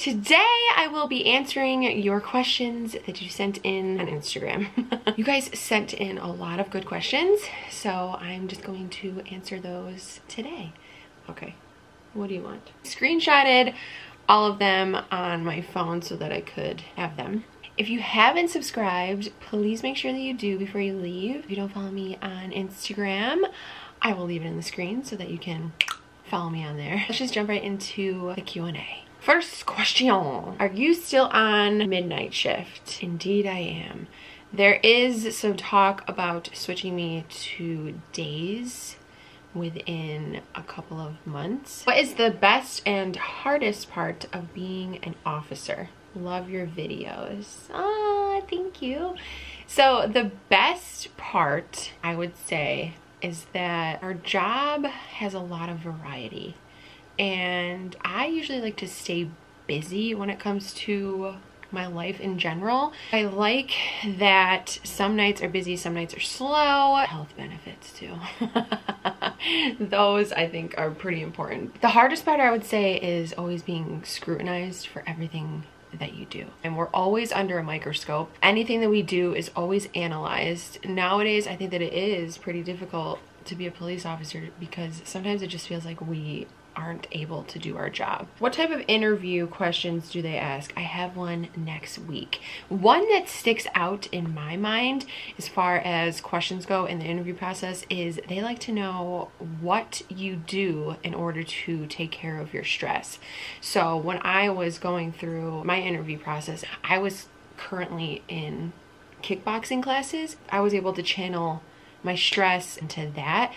Today I will be answering your questions that you sent in on Instagram. You guys sent in a lot of good questions, so I'm just going to answer those today. Okay, what do you want? Screenshotted all of them on my phone so that I could have them. If you haven't subscribed, please make sure that you do before you leave. If you don't follow me on Instagram, I will leave it in the screen so that you can follow me on there. Let's just jump right into the Q&A. First question, are you still on midnight shift? Indeed I am. There is some talk about switching me to days within a couple of months. What is the best and hardest part of being an officer? Love your videos. Ah, thank you. So the best part, I would say, is that our job has a lot of variety. And I usually like to stay busy when it comes to my life in general. I like that some nights are busy, some nights are slow. Health benefits too. Those I think are pretty important. The hardest part I would say is always being scrutinized for everything that you do, and we're always under a microscope. Anything that we do is always analyzed. Nowadays I think that it is pretty difficult to be a police officer because sometimes it just feels like we aren't able to do our job. What type of interview questions do they ask? I have one next week. One that sticks out in my mind as far as questions go in the interview process is they like to know what you do in order to take care of your stress. So when I was going through my interview process, I was currently in kickboxing classes. I was able to channel my stress into that,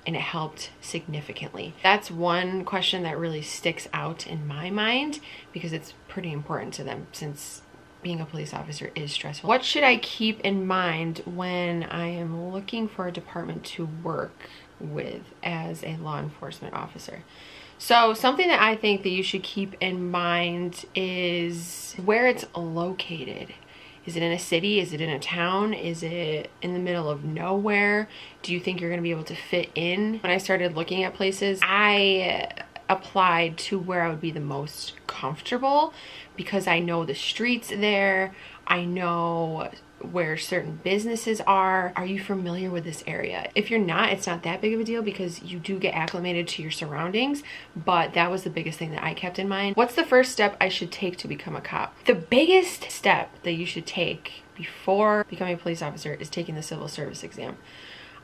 and it helped significantly. That's one question that really sticks out in my mind because it's pretty important to them since being a police officer is stressful. What should I keep in mind when I am looking for a department to work with as a law enforcement officer? So something that I think that you should keep in mind is where it's located. Is it in a city? Is it in a town? Is it in the middle of nowhere? Do you think you're going to be able to fit in? When I started looking at places, I applied to where I would be the most comfortable because I know the streets there. I know where certain businesses are. Are you familiar with this area? If you're not, it's not that big of a deal because you do get acclimated to your surroundings, but that was the biggest thing that I kept in mind. What's the first step I should take to become a cop? The biggest step that you should take before becoming a police officer is taking the civil service exam.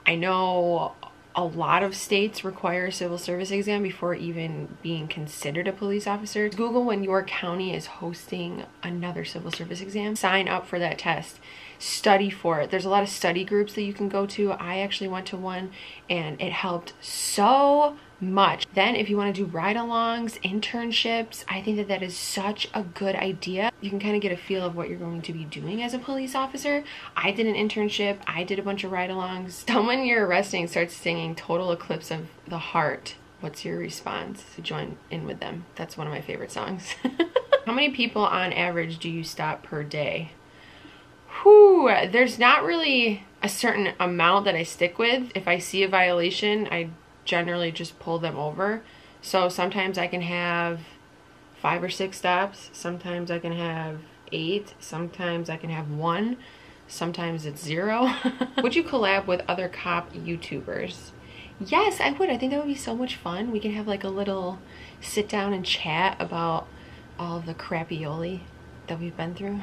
I know a lot of states require a civil service exam before even being considered a police officer. Google when your county is hosting another civil service exam. Sign up for that test. Study for it. There's a lot of study groups that you can go to. I actually went to one and it helped so much. Then if you want to do ride-alongs, internships, I think that that is such a good idea. You can kind of get a feel of what you're going to be doing as a police officer. I did an internship. I did a bunch of ride-alongs. Someone you're arresting starts singing Total Eclipse of the Heart. What's your response? Join in with them. That's one of my favorite songs. How many people on average do you stop per day? Whew, there's not really a certain amount that I stick with. If I see a violation, I generally just pull them over. So sometimes I can have 5 or 6 stops. Sometimes I can have 8. Sometimes I can have 1. Sometimes it's 0. Would you collab with other cop YouTubers? Yes, I would. I think that would be so much fun. We can have like a little sit down and chat about all of the crappy-oli that we've been through.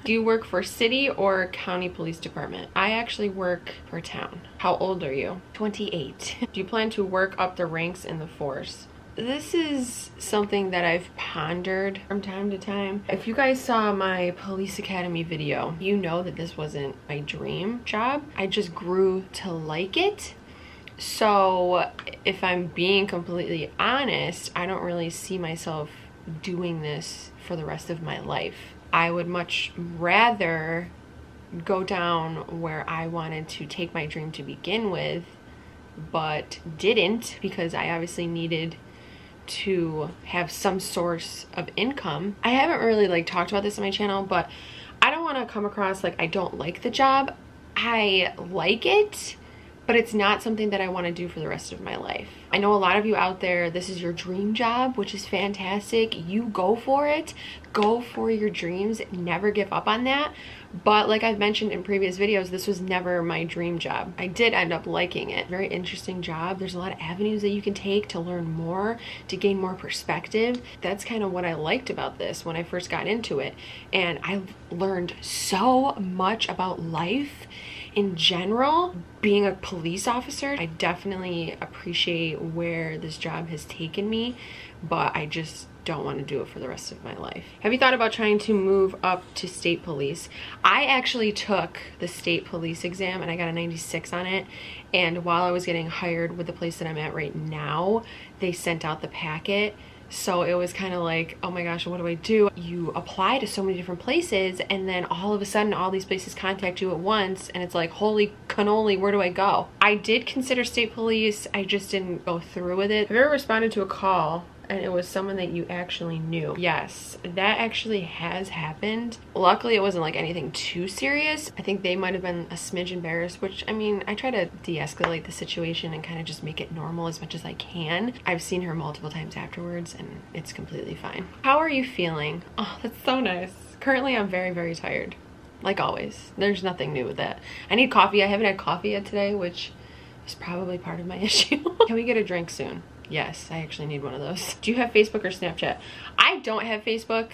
Do you work for city or county police department? I actually work for town. How old are you? 28. Do you plan to work up the ranks in the force? This is something that I've pondered from time to time. If you guys saw my police academy video, you know that this wasn't my dream job. I just grew to like it. So if I'm being completely honest, I don't really see myself doing this for the rest of my life. I would much rather go down where I wanted to take my dream to begin with, but didn't because I obviously needed to have some source of income. I haven't really talked about this on my channel, but I don't want to come across like I don't like the job. I like it, but it's not something that I want to do for the rest of my life. I know a lot of you out there, this is your dream job, which is fantastic. You go for it. Go for your dreams. Never give up on that. But like I've mentioned in previous videos, this was never my dream job. I did end up liking it. Very interesting job. There's a lot of avenues that you can take to learn more, to gain more perspective. That's kind of what I liked about this when I first got into it. And I learned so much about life in general. Being a police officer, I definitely appreciate where this job has taken me, but I just don't want to do it for the rest of my life. Have you thought about trying to move up to state police? I actually took the state police exam and I got a 96 on it. And while I was getting hired with the place that I'm at right now, they sent out the packet. So it was kind of like, oh my gosh, what do I do? You apply to so many different places and then all of a sudden all these places contact you at once and it's like, holy cannoli, where do I go? I did consider state police, I just didn't go through with it. Have you ever responded to a call and it was someone that you actually knew? Yes, that actually has happened. Luckily, it wasn't like anything too serious. I think they might have been a smidge embarrassed, which, I mean, I try to de-escalate the situation and kind of just make it normal as much as I can. I've seen her multiple times afterwards and it's completely fine. How are you feeling? Oh, that's so nice. Currently, I'm very, very tired. Like always. There's nothing new with that. I need coffee. I haven't had coffee yet today, which is probably part of my issue. Can we get a drink soon? Yes, I actually need one of those. Do you have Facebook or Snapchat? I don't have Facebook.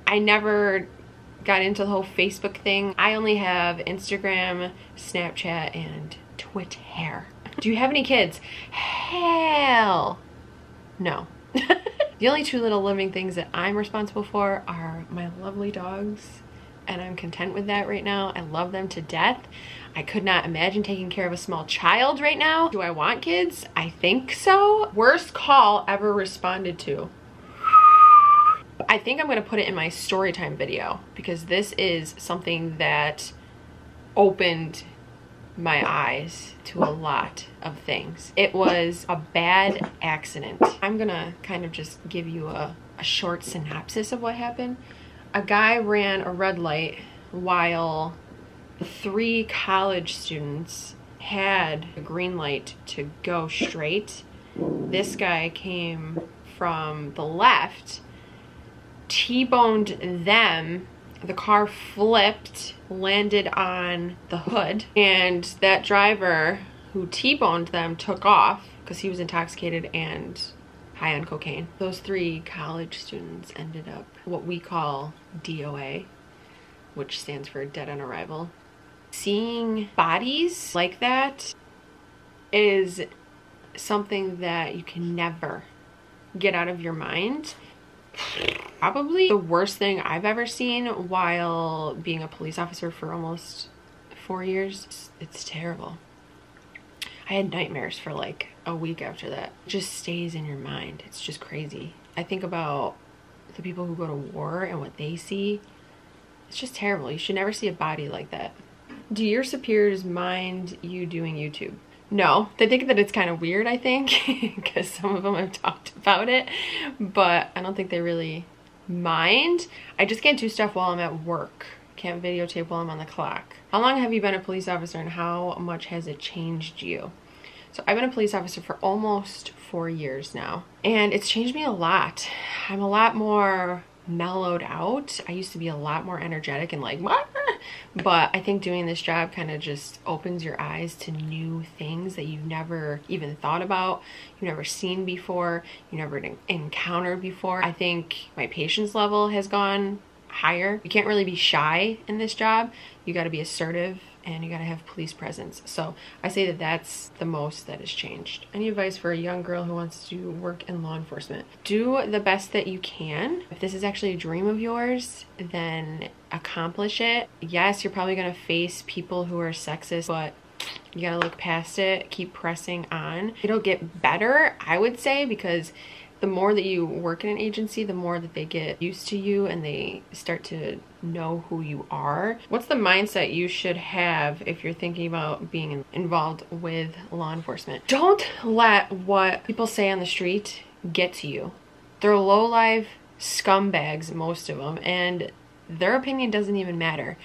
I never got into the whole Facebook thing. I only have Instagram, Snapchat, and Twitter. Do you have any kids? Hell no. The only two little living things that I'm responsible for are my lovely dogs, and I'm content with that right now. I love them to death. I could not imagine taking care of a small child right now. Do I want kids? I think so. Worst call ever responded to. I think I'm gonna put it in my story time video because this is something that opened my eyes to a lot of things. It was a bad accident. I'm gonna kind of just give you a short synopsis of what happened. A guy ran a red light while 3 college students had a green light to go straight. This guy came from the left, T-boned them. The car flipped, landed on the hood, and that driver who T-boned them took off because he was intoxicated and high on cocaine. Those 3 college students ended up what we call DOA, which stands for dead on arrival. Seeing bodies like that is something that you can never get out of your mind. Probably the worst thing I've ever seen while being a police officer for almost 4 years. It's terrible. I had nightmares for like a week after that. It just stays in your mind. It's just crazy. I think about the people who go to war and what they see. It's just terrible. You should never see a body like that. Do your superiors mind you doing YouTube? No, they think that it's kind of weird, I think, because some of them have talked about it, but I don't think they really mind. I just can't do stuff while I'm at work. Can't videotape while I'm on the clock. How long have you been a police officer and how much has it changed you? So I've been a police officer for almost 4 years now, and it's changed me a lot. I'm a lot more mellowed out. I used to be a lot more energetic and like, what? But I think doing this job kind of just opens your eyes to new things that you've never even thought about, you've never seen before, you never encountered before. I think my patience level has gone higher. You can't really be shy in this job. You got to be assertive and you got to have police presence. So I say that that's the most that has changed. Any advice for a young girl who wants to work in law enforcement? Do the best that you can. If this is actually a dream of yours, then accomplish it. Yes, you're probably going to face people who are sexist, but you got to look past it, keep pressing on. It'll get better, I would say, because the more that you work in an agency, the more that they get used to you and they start to know who you are. What's the mindset you should have if you're thinking about being involved with law enforcement? Don't let what people say on the street get to you. They're low-life scumbags, most of them, and their opinion doesn't even matter.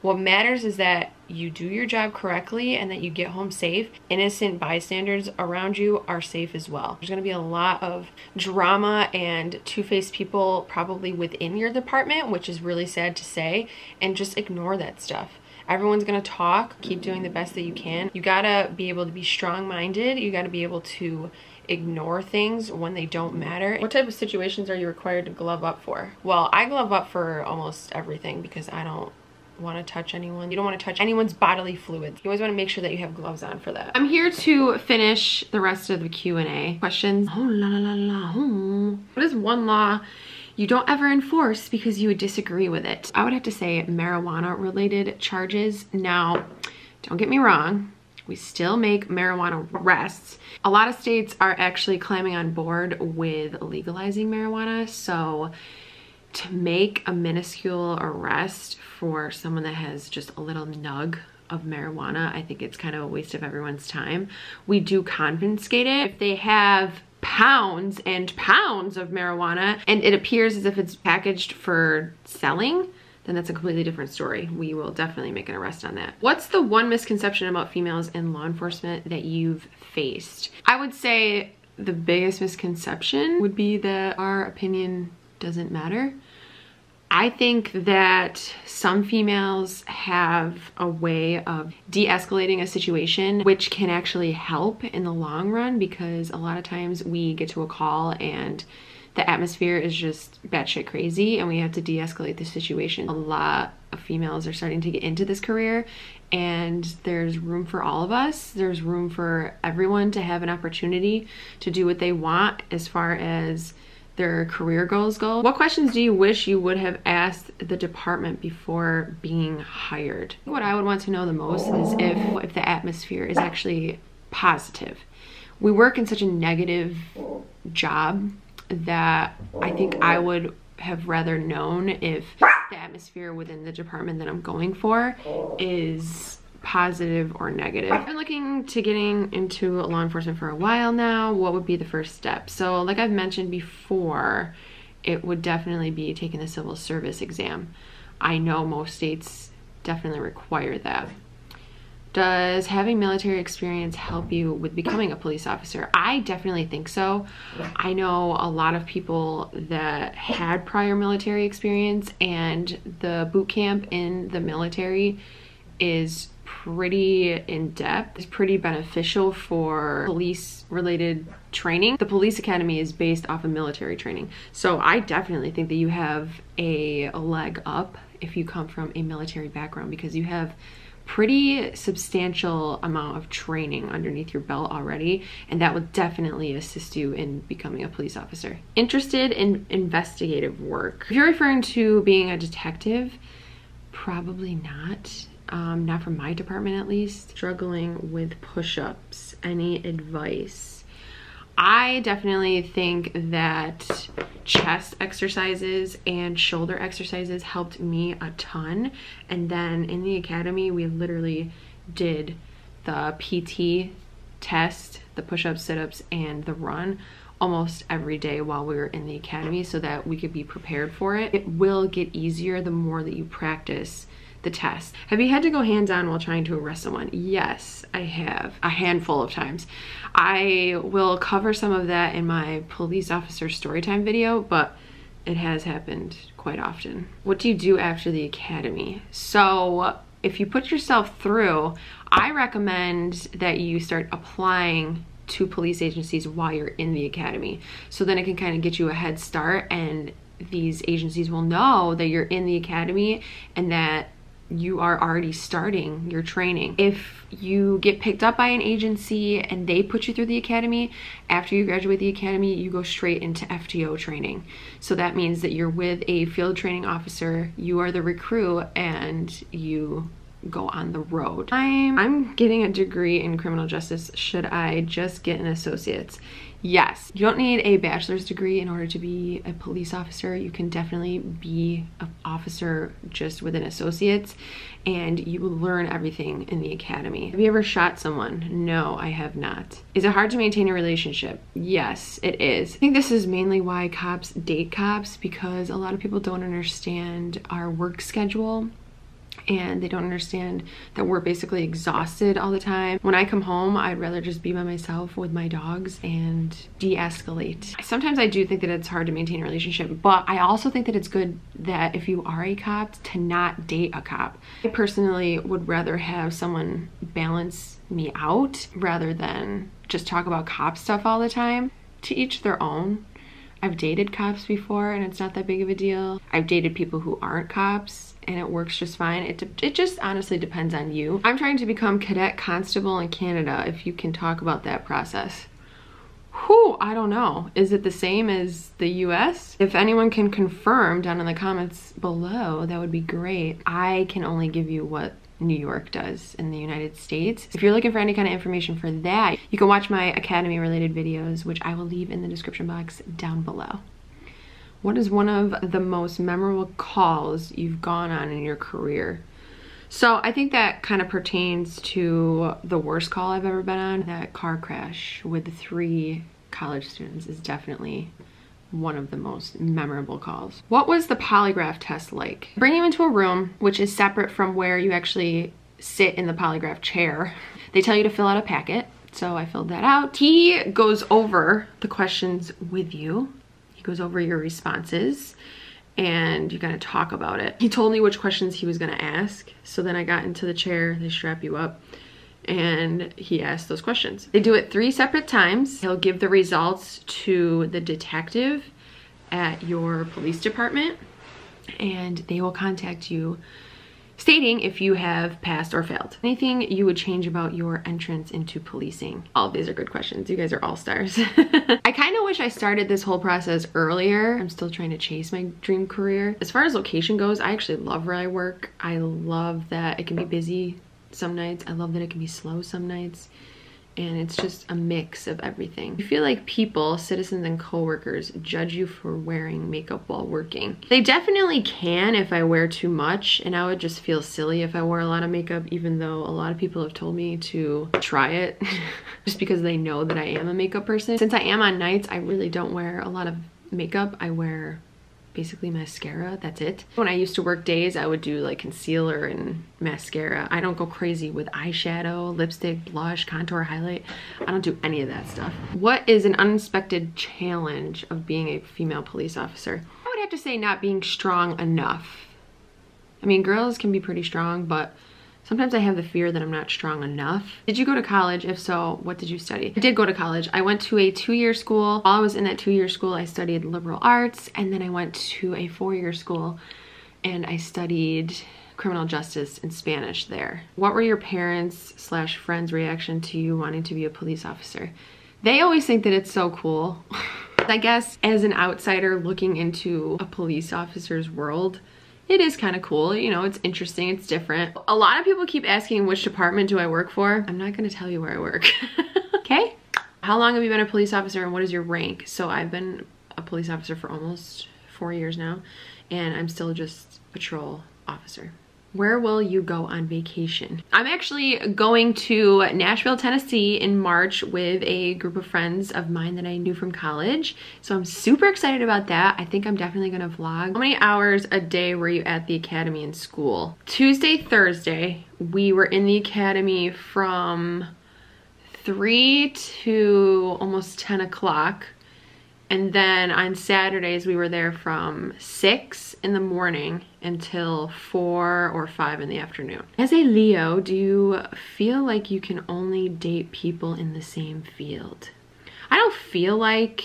What matters is that you do your job correctly and that you get home safe. Innocent bystanders around you are safe as well. There's gonna be a lot of drama and two-faced people probably within your department, which is really sad to say, and just ignore that stuff. Everyone's gonna talk, keep doing the best that you can. You gotta be able to be strong-minded. You gotta be able to ignore things when they don't matter. What type of situations are you required to glove up for? Well, I glove up for almost everything because I don't want to touch anyone. You don't want to touch anyone's bodily fluids. You always want to make sure that you have gloves on for that. I'm here to finish the rest of the Q&A questions. Oh la la la la. What is one law you don't ever enforce because you would disagree with it? I would have to say marijuana related charges. Now, don't get me wrong, we still make marijuana arrests. A lot of states are actually climbing on board with legalizing marijuana. So to make a minuscule arrest for someone that has just a little nug of marijuana, I think it's kind of a waste of everyone's time. We do confiscate it. If they have pounds and pounds of marijuana and it appears as if it's packaged for selling, then that's a completely different story. We will definitely make an arrest on that. What's the one misconception about females in law enforcement that you've faced? I would say the biggest misconception would be that our opinion doesn't matter. I think that some females have a way of de-escalating a situation, which can actually help in the long run, because a lot of times we get to a call and the atmosphere is just batshit crazy and we have to de-escalate the situation. A lot of females are starting to get into this career and there's room for all of us. There's room for everyone to have an opportunity to do what they want as far as their career goals go. What questions do you wish you would have asked the department before being hired? What I would want to know the most is if the atmosphere is actually positive. We work in such a negative job that I think I would have rather known if the atmosphere within the department that I'm going for is positive or negative. I've been looking to getting into law enforcement for a while now. What would be the first step? So like I've mentioned before, it would definitely be taking the civil service exam. I know most states definitely require that. Does having military experience help you with becoming a police officer? I definitely think so. I know a lot of people that had prior military experience, and the boot camp in the military is pretty in-depth. It's pretty beneficial for police related training. The police academy is based off of military training. So I definitely think that you have a leg up if you come from a military background, because you have pretty substantial amount of training underneath your belt already, and that would definitely assist you in becoming a police officer. Interested in investigative work? If you're referring to being a detective, probably not. Not from my department at least. Struggling with push-ups, any advice? I definitely think that chest exercises and shoulder exercises helped me a ton. And then in the academy, we literally did the PT test, the push-ups, sit-ups, and the run almost every day while we were in the academy so that we could be prepared for it. It will get easier the more that you practice the test. Have you had to go hands-on while trying to arrest someone? Yes, I have, a handful of times. I will cover some of that in my police officer storytime video, but it has happened quite often. What do you do after the academy? So if you put yourself through, I recommend that you start applying to police agencies while you're in the academy. So then it can kind of get you a head start, and these agencies will know that you're in the academy and that you are already starting your training. If you get picked up by an agency and they put you through the academy, after you graduate the academy, you go straight into FTO training. So that means that you're with a field training officer, you are the recruit, and you go on the road. I'm getting a degree in criminal justice. Should I just get an associate's? Yes. You don't need a bachelor's degree in order to be a police officer. You can definitely be an officer just with an associate's, and you will learn everything in the academy. Have you ever shot someone? No, I have not. Is it hard to maintain a relationship? Yes, it is. I think this is mainly why cops date cops, because a lot of people don't understand our work schedule. and they don't understand that we're basically exhausted all the time. When I come home, I'd rather just be by myself with my dogs and de-escalate. Sometimes I do think that it's hard to maintain a relationship, but I also think that it's good that if you are a cop, to not date a cop. I personally would rather have someone balance me out rather than just talk about cop stuff all the time. To each their own. I've dated cops before and it's not that big of a deal. I've dated people who aren't cops and it works just fine. It just honestly depends on you. I'm trying to become cadet constable in Canada, if you can talk about that process. Whew, I don't know. Is it the same as the US? If anyone can confirm down in the comments below, that would be great. I can only give you what New York does in the United States. If you're looking for any kind of information for that, you can watch my academy related videos, which I will leave in the description box down below. What is one of the most memorable calls you've gone on in your career? So I think that kind of pertains to the worst call I've ever been on. That car crash with 3 college students is definitely one of the most memorable calls. What was the polygraph test like? Bring you into a room, which is separate from where you actually sit in the polygraph chair. They tell you to fill out a packet, so I filled that out. He goes over the questions with you. He goes over your responses and you're gonna talk about it. He told me which questions he was gonna ask, so then I got into the chair, they strap you up, and he asked those questions. They do it 3 separate times. He'll give the results to the detective at your police department, and they will contact you stating if you have passed or failed. Anything you would change about your entrance into policing? All of these are good questions. You guys are all stars. I kind of wish I started this whole process earlier. I'm still trying to chase my dream career. As far as location goes, I actually love where I work. I love that it can be busy some nights. I love that it can be slow some nights. And it's just a mix of everything. I feel like people, citizens and coworkers, judge you for wearing makeup while working. They definitely can if I wear too much, and I would just feel silly if I wore a lot of makeup, even though a lot of people have told me to try it just because they know that I am a makeup person. Since I am on nights, I really don't wear a lot of makeup. I wear basically mascara, that's it. When I used to work days, I would do like concealer and mascara. I don't go crazy with eyeshadow, lipstick, blush, contour, highlight. I don't do any of that stuff. What is an unexpected challenge of being a female police officer? I would have to say not being strong enough. I mean, girls can be pretty strong, but sometimes I have the fear that I'm not strong enough. Did you go to college? If so, what did you study? I did go to college. I went to a 2-year school. While I was in that 2-year school, I studied liberal arts, and then I went to a 4-year school and I studied criminal justice and Spanish there. What were your parents / friends' reaction to you wanting to be a police officer? They always think that it's so cool. I guess as an outsider looking into a police officer's world, it is kind of cool, you know, it's interesting, it's different. A lot of people keep asking which department do I work for. I'm not gonna tell you where I work, okay? How long have you been a police officer and what is your rank? So I've been a police officer for almost 4 years now, and I'm still just patrol officer. Where will you go on vacation? I'm actually going to Nashville, Tennessee in March with a group of friends of mine that I knew from college. So I'm super excited about that. I think I'm definitely gonna vlog. How many hours a day were you at the academy in school? Tuesday, Thursday, we were in the academy from 3 to almost 10 o'clock. And then on Saturdays, we were there from 6 in the morning until 4 or 5 in the afternoon. As a Leo, do you feel like you can only date people in the same field? I don't feel like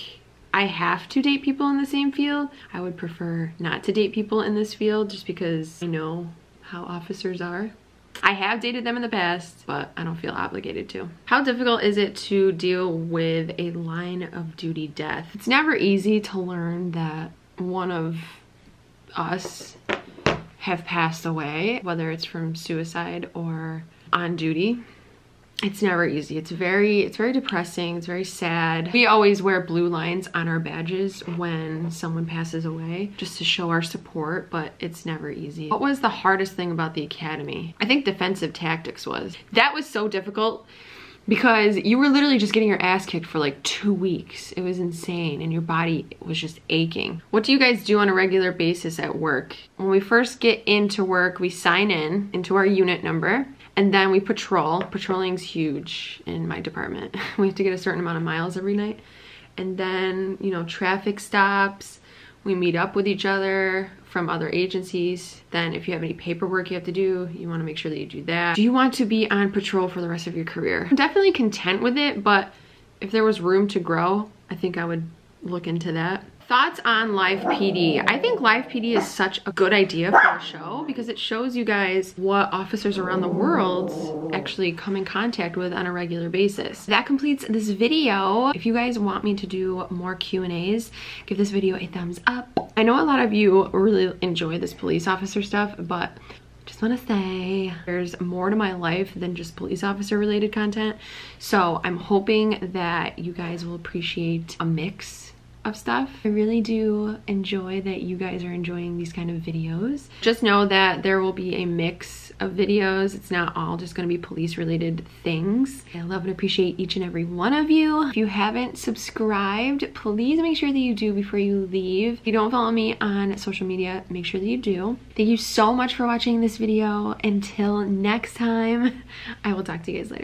I have to date people in the same field. I would prefer not to date people in this field just because I know how officers are. I have dated them in the past, but I don't feel obligated to. How difficult is it to deal with a line of duty death? It's never easy to learn that one of us have passed away, whether it's from suicide or on duty. It's never easy. It's very depressing. It's very sad. We always wear blue lines on our badges when someone passes away just to show our support, but it's never easy. What was the hardest thing about the academy? I think defensive tactics was. That was so difficult because you were literally just getting your ass kicked for like 2 weeks. It was insane and your body was just aching. What do you guys do on a regular basis at work? When we first get into work, we sign in into our unit number and then we patrol. Patrolling's huge in my department. We have to get a certain amount of miles every night. And then, you know, traffic stops. We meet up with each other from other agencies. Then if you have any paperwork you have to do, you want to make sure that you do that. Do you want to be on patrol for the rest of your career? I'm definitely content with it, but if there was room to grow, I think I would look into that. Thoughts on live PD? I think live PD is such a good idea for a show because it shows you guys what officers around the world actually come in contact with on a regular basis. That completes this video. If you guys want me to do more Q&As, give this video a thumbs up. I know a lot of you really enjoy this police officer stuff, but just want to say there's more to my life than just police officer related content. So I'm hoping that you guys will appreciate a mix of stuff. I really do enjoy that you guys are enjoying these kind of videos. Just know that there will be a mix of videos. It's not all just going to be police related things. I love and appreciate each and every one of you. If you haven't subscribed, please make sure that you do before you leave. If you don't follow me on social media, make sure that you do. Thank you so much for watching this video. Until next time, I will talk to you guys later.